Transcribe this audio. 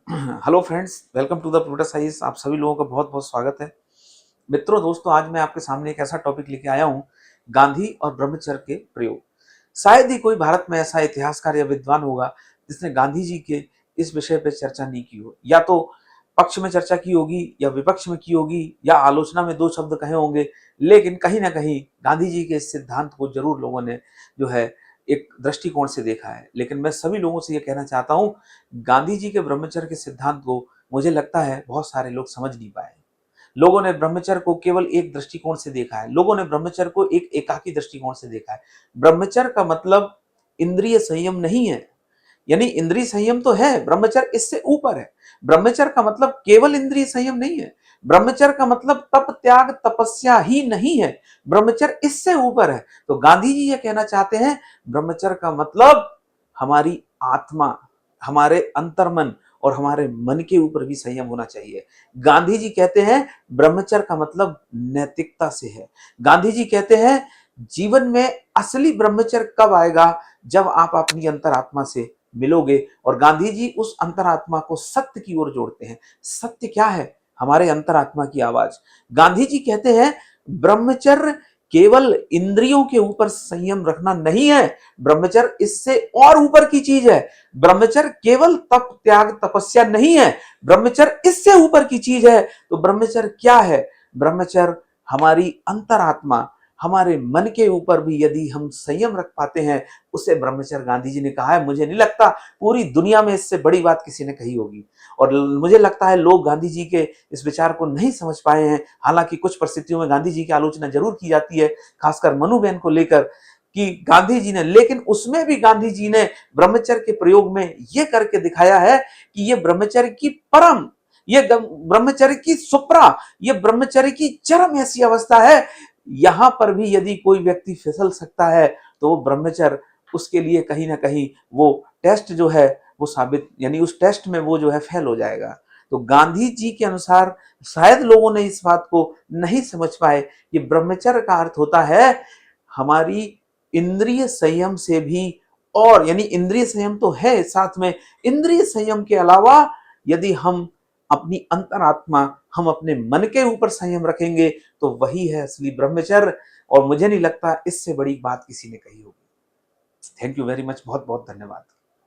Hello friends, welcome to the product science. आप सभी लोगों का बहुत बहुत स्वागत है। मित्रों, दोस्तों, आज मैं आपके सामने एक ऐसा टॉपिक लेके आया हूं, गांधी और ब्रह्मचर्य के प्रयोग। शायद ही कोई भारत में ऐसा इतिहासकार या विद्वान होगा जिसने गांधी जी के इस विषय पर चर्चा नहीं की हो। या तो पक्ष में चर्चा की होगी या विपक्ष में की होगी या आलोचना में दो शब्द कहे होंगे, लेकिन कहीं ना कहीं गांधी जी के इस सिद्धांत को जरूर लोगों ने जो है एक दृष्टिकोण से देखा है। लेकिन मैं सभी लोगों से ये कहना चाहता हूं, गांधी जी के ब्रह्मचर्य के सिद्धांत को मुझे लगता है बहुत सारे लोग समझ नहीं पाए। लोगों ने ब्रह्मचर्य को केवल एक दृष्टिकोण से देखा है। लोगों ने ब्रह्मचर्य को एक एकाकी दृष्टिकोण से देखा है। ब्रह्मचर्य का मतलब इंद्रिय संयम नहीं है। यानी इंद्रिय संयम तो है, ब्रह्मचर्य इससे ऊपर है। ब्रह्मचर्य का मतलब केवल इंद्रिय संयम नहीं है। ब्रह्मचर्य का मतलब तप त्याग तपस्या ही नहीं है। ब्रह्मचर्य इससे ऊपर है। तो गांधी जी ये कहना चाहते हैं, ब्रह्मचर्य का मतलब हमारी आत्मा, हमारे अंतर्मन और हमारे मन के ऊपर भी संयम होना चाहिए। गांधी जी कहते हैं ब्रह्मचर्य का मतलब नैतिकता से है। गांधी जी कहते हैं जीवन में असली ब्रह्मचर्य कब आएगा, जब आप अपनी अंतरात्मा से मिलोगे। और गांधी जी उस अंतरात्मा को सत्य की ओर जोड़ते हैं। सत्य क्या है? हमारे अंतरात्मा की आवाज। गांधी जी कहते हैं ब्रह्मचर्य केवल इंद्रियों के ऊपर संयम रखना नहीं है, ब्रह्मचर्य इससे और ऊपर की चीज है। ब्रह्मचर्य केवल तप त्याग तपस्या नहीं है, ब्रह्मचर्य इससे ऊपर की चीज है। तो ब्रह्मचर्य क्या है? ब्रह्मचर्य हमारी अंतरात्मा, हमारे मन के ऊपर भी यदि हम संयम रख पाते हैं, उसे ब्रह्मचर्य गांधी जी ने कहा है। मुझे नहीं लगता पूरी दुनिया में इससे बड़ी बात किसी ने कही होगी। और मुझे लगता है लोग गांधी जी के इस विचार को नहीं समझ पाए हैं। हालांकि कुछ परिस्थितियों में गांधी जी की आलोचना जरूर की जाती है, खासकर मनुबेन को लेकर, कि गांधी जी ने, लेकिन उसमें भी गांधी जी ने ब्रह्मचर्य के प्रयोग में यह करके दिखाया है कि यह ब्रह्मचर्य की परम, ये ब्रह्मचर्य की सुप्रा, ये ब्रह्मचर्य की चरम ऐसी अवस्था है। यहां पर भी यदि कोई व्यक्ति फिसल सकता है तो वो ब्रह्मचर्य उसके लिए कहीं ना कहीं वो टेस्ट जो है वो साबित, यानी उस टेस्ट में वो जो है फेल हो जाएगा। तो गांधी जी के अनुसार शायद लोगों ने इस बात को नहीं समझ पाए कि ब्रह्मचर्य का अर्थ होता है हमारी इंद्रिय संयम से भी, और यानी इंद्रिय संयम तो है, साथ में इंद्रिय संयम के अलावा यदि हम अपनी अंतरात्मा, हम अपने मन के ऊपर संयम रखेंगे तो वही है असली ब्रह्मचर्य। और मुझे नहीं लगता इससे बड़ी बात किसी ने कही होगी। थैंक यू वेरी मच, बहुत बहुत धन्यवाद।